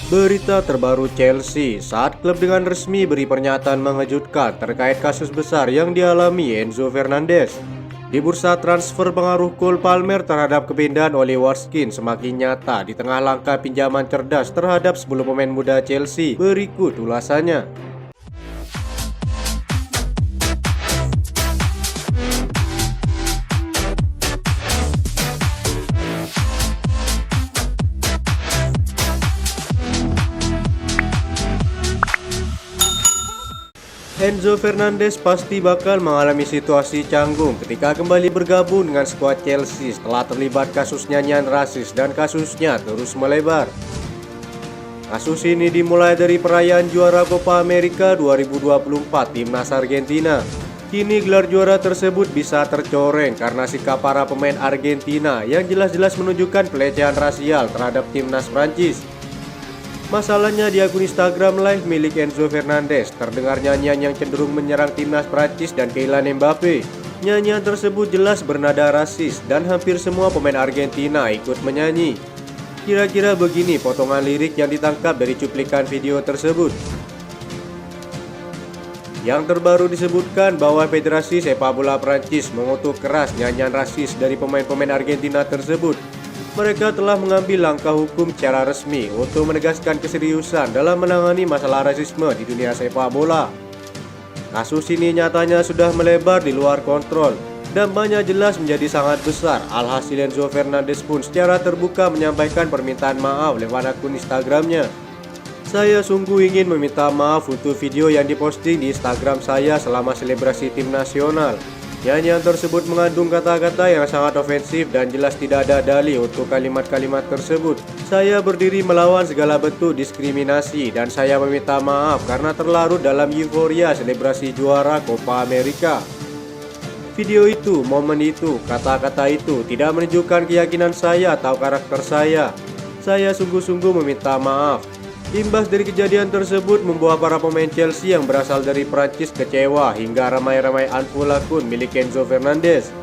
Berita terbaru Chelsea saat klub dengan resmi beri pernyataan mengejutkan terkait kasus besar yang dialami Enzo Fernandez. Di bursa transfer, pengaruh Cole Palmer terhadap kepindahan Oli Watkins semakin nyata di tengah langkah pinjaman cerdas terhadap 10 pemain muda Chelsea. Berikut ulasannya. Enzo Fernandez pasti bakal mengalami situasi canggung ketika kembali bergabung dengan skuad Chelsea setelah terlibat kasus nyanyian rasis dan kasusnya terus melebar. Kasus ini dimulai dari perayaan juara Copa America 2024 timnas Argentina. Kini gelar juara tersebut bisa tercoreng karena sikap para pemain Argentina yang jelas-jelas menunjukkan pelecehan rasial terhadap timnas Prancis. Masalahnya, di akun Instagram Live milik Enzo Fernandez terdengar nyanyian yang cenderung menyerang timnas Prancis dan Kylian Mbappe. Nyanyian tersebut jelas bernada rasis dan hampir semua pemain Argentina ikut menyanyi. Kira-kira begini potongan lirik yang ditangkap dari cuplikan video tersebut. Yang terbaru disebutkan bahwa Federasi Sepak Bola Prancis mengutuk keras nyanyian rasis dari pemain-pemain Argentina tersebut. Mereka telah mengambil langkah hukum secara resmi untuk menegaskan keseriusan dalam menangani masalah rasisme di dunia sepak bola. Kasus ini nyatanya sudah melebar di luar kontrol dan banyak jelas menjadi sangat besar. Alhasil Enzo Fernandez pun secara terbuka menyampaikan permintaan maaf lewat akun Instagramnya. Saya sungguh ingin meminta maaf untuk video yang diposting di Instagram saya selama selebrasi tim nasional. Nyanyian tersebut mengandung kata-kata yang sangat ofensif dan jelas tidak ada dalih untuk kalimat-kalimat tersebut. Saya berdiri melawan segala bentuk diskriminasi dan saya meminta maaf karena terlarut dalam euforia selebrasi juara Copa America. Video itu, momen itu, kata-kata itu tidak menunjukkan keyakinan saya atau karakter saya. Saya sungguh-sungguh meminta maaf. Imbas dari kejadian tersebut membuat para pemain Chelsea yang berasal dari Prancis kecewa hingga ramai-ramai unfollow akun milik Enzo Fernandez.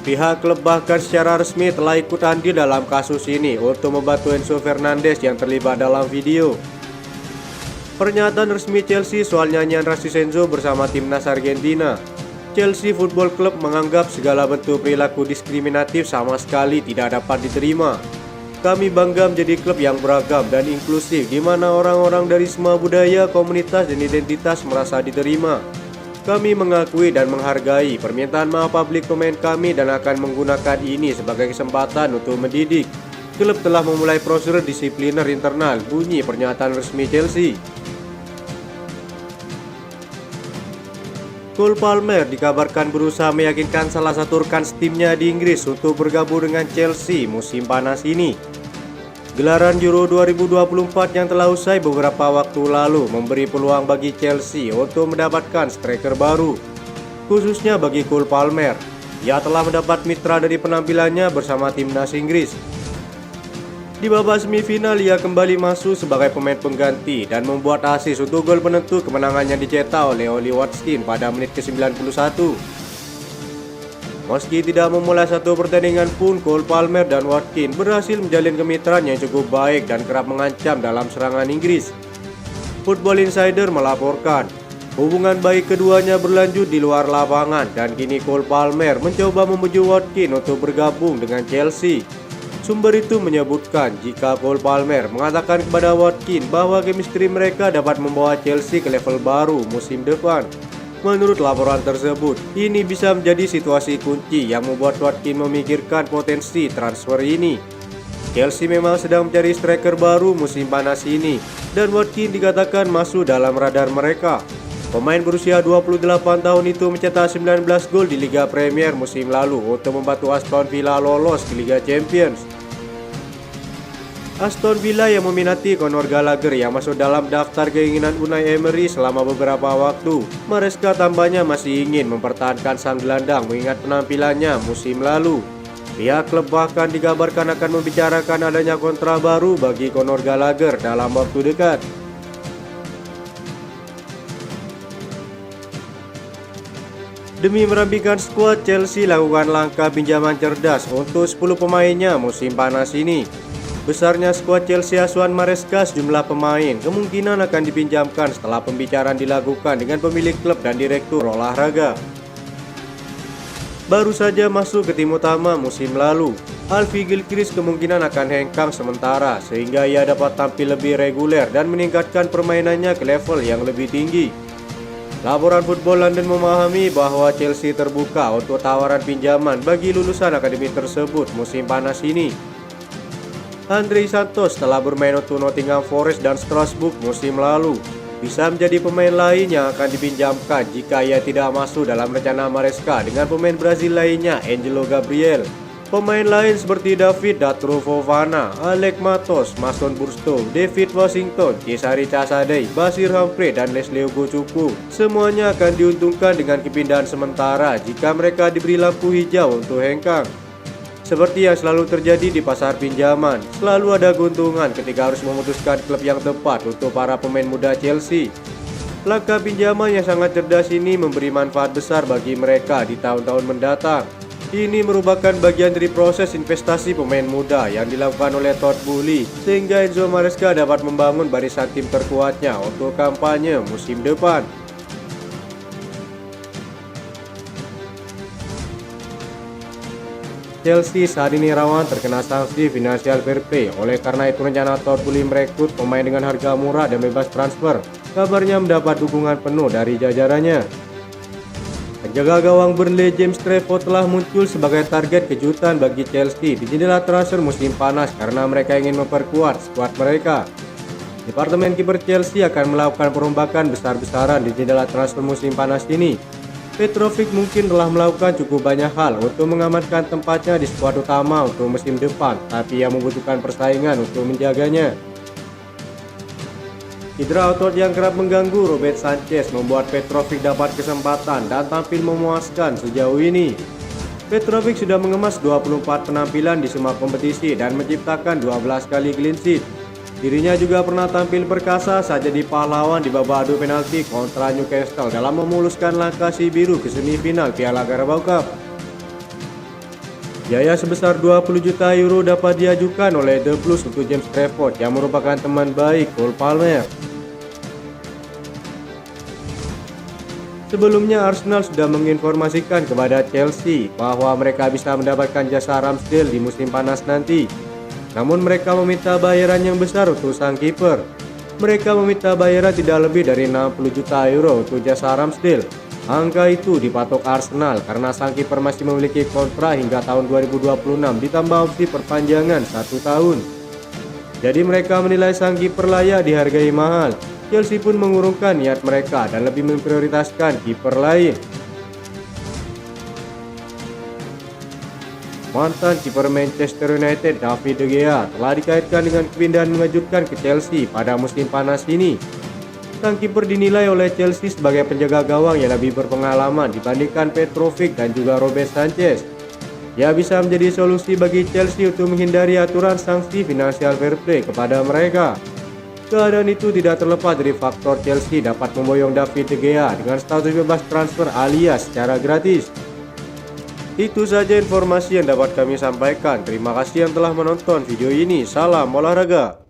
Pihak klub bahkan secara resmi telah ikut andil dalam kasus ini untuk membantu Enzo Fernandez yang terlibat dalam video. Pernyataan resmi Chelsea soal nyanyian rasis Enzo bersama timnas Argentina. Chelsea Football Club menganggap segala bentuk perilaku diskriminatif sama sekali tidak dapat diterima. Kami bangga menjadi klub yang beragam dan inklusif di mana orang-orang dari semua budaya, komunitas, dan identitas merasa diterima. Kami mengakui dan menghargai permintaan maaf publik pemain kami dan akan menggunakan ini sebagai kesempatan untuk mendidik. Klub telah memulai prosedur disipliner internal, bunyi pernyataan resmi Chelsea. Cole Palmer dikabarkan berusaha meyakinkan salah satu rekan timnya di Inggris untuk bergabung dengan Chelsea musim panas ini. Gelaran Euro 2024 yang telah usai beberapa waktu lalu memberi peluang bagi Chelsea untuk mendapatkan striker baru, khususnya bagi Cole Palmer. Ia telah mendapat mitra dari penampilannya bersama timnas Inggris. Di babak semifinal, ia kembali masuk sebagai pemain pengganti dan membuat assist untuk gol penentu kemenangan yang dicetak oleh Oli Watkins pada menit ke-91. Meski tidak memulai satu pertandingan pun, Cole Palmer dan Watkins berhasil menjalin kemitraan yang cukup baik dan kerap mengancam dalam serangan Inggris. Football Insider melaporkan, hubungan baik keduanya berlanjut di luar lapangan dan kini Cole Palmer mencoba membujuk Watkins untuk bergabung dengan Chelsea. Sumber itu menyebutkan jika Cole Palmer mengatakan kepada Watkins bahwa chemistry mereka dapat membawa Chelsea ke level baru musim depan. Menurut laporan tersebut, ini bisa menjadi situasi kunci yang membuat Watkins memikirkan potensi transfer ini. Chelsea memang sedang mencari striker baru musim panas ini, dan Watkins dikatakan masuk dalam radar mereka. Pemain berusia 28 tahun itu mencetak 19 gol di Liga Premier musim lalu untuk membantu Aston Villa lolos ke Liga Champions. Aston Villa yang meminati Conor Gallagher yang masuk dalam daftar keinginan Unai Emery selama beberapa waktu. Maresca tambahnya masih ingin mempertahankan sang gelandang mengingat penampilannya musim lalu. Pihak klub bahkan dikabarkan akan membicarakan adanya kontrak baru bagi Conor Gallagher dalam waktu dekat. Demi merapikan skuad, Chelsea lakukan langkah pinjaman cerdas untuk 10 pemainnya musim panas ini. Besarnya skuad Chelsea asuhan Maresca, sejumlah pemain kemungkinan akan dipinjamkan setelah pembicaraan dilakukan dengan pemilik klub dan direktur olahraga. Baru saja masuk ke tim utama musim lalu, Alfie Gilchrist kemungkinan akan hengkang sementara sehingga ia dapat tampil lebih reguler dan meningkatkan permainannya ke level yang lebih tinggi. Laporan Football London memahami bahwa Chelsea terbuka untuk tawaran pinjaman bagi lulusan akademi tersebut musim panas ini. Andrei Santos telah bermain untuk Nottingham Forest dan Strasbourg musim lalu. Bisa menjadi pemain lain yang akan dipinjamkan jika ia tidak masuk dalam rencana Maresca dengan pemain Brazil lainnya Angelo Gabriel. Pemain lain seperti David Datro Fofana, Alec Matos, Mason Burstow, David Washington, Cesare Casadei, Basir Humphrey, dan Leslie Ugochukwu semuanya akan diuntungkan dengan kepindahan sementara jika mereka diberi lampu hijau untuk hengkang. Seperti yang selalu terjadi di pasar pinjaman, selalu ada keuntungan ketika harus memutuskan klub yang tepat untuk para pemain muda Chelsea. Langkah pinjaman yang sangat cerdas ini memberi manfaat besar bagi mereka di tahun-tahun mendatang. Ini merupakan bagian dari proses investasi pemain muda yang dilakukan oleh Todd Boehly, sehingga Enzo Maresca dapat membangun barisan tim terkuatnya untuk kampanye musim depan. Chelsea saat ini rawan terkena sanksi financial fair play. Oleh karena itu rencana Todd Boehly merekrut pemain dengan harga murah dan bebas transfer kabarnya mendapat dukungan penuh dari jajarannya. Penjaga gawang Burnley James Trafford telah muncul sebagai target kejutan bagi Chelsea di jendela transfer musim panas karena mereka ingin memperkuat skuad mereka. Departemen kiper Chelsea akan melakukan perombakan besar-besaran di jendela transfer musim panas ini. Petrovic mungkin telah melakukan cukup banyak hal untuk mengamankan tempatnya di skuad utama untuk musim depan, tapi ia membutuhkan persaingan untuk menjaganya. Cedera otot yang kerap mengganggu Robert Sanchez membuat Petrovic dapat kesempatan dan tampil memuaskan sejauh ini. Petrovic sudah mengemas 24 penampilan di semua kompetisi dan menciptakan 12 kali clean sheet. Dirinya juga pernah tampil perkasa saat jadi pahlawan di babak adu penalti kontra Newcastle dalam memuluskan langkah si biru ke semifinal Piala Carabao Cup. Biaya sebesar 20 juta euro dapat diajukan oleh The Blues untuk James Trafford yang merupakan teman baik Cole Palmer. Sebelumnya Arsenal sudah menginformasikan kepada Chelsea bahwa mereka bisa mendapatkan jasa Ramsdale di musim panas nanti. Namun mereka meminta bayaran yang besar untuk sang kiper. Mereka meminta bayaran tidak lebih dari 60 juta euro untuk jasa Ramsdale. Angka itu dipatok Arsenal karena sang kiper masih memiliki kontrak hingga tahun 2026 ditambah opsi perpanjangan 1 tahun. Jadi mereka menilai sang kiper layak dihargai mahal. Chelsea pun mengurungkan niat mereka dan lebih memprioritaskan kiper lain. Mantan kiper Manchester United David De Gea telah dikaitkan dengan kepindahan mengejutkan ke Chelsea pada musim panas ini. Sang kiper dinilai oleh Chelsea sebagai penjaga gawang yang lebih berpengalaman dibandingkan Petrovic dan juga Robert Sanchez. Ia bisa menjadi solusi bagi Chelsea untuk menghindari aturan sanksi financial fair play kepada mereka. Keadaan itu tidak terlepas dari faktor Chelsea dapat memboyong David De Gea dengan status bebas transfer alias secara gratis. Itu saja informasi yang dapat kami sampaikan. Terima kasih yang telah menonton video ini. Salam olahraga.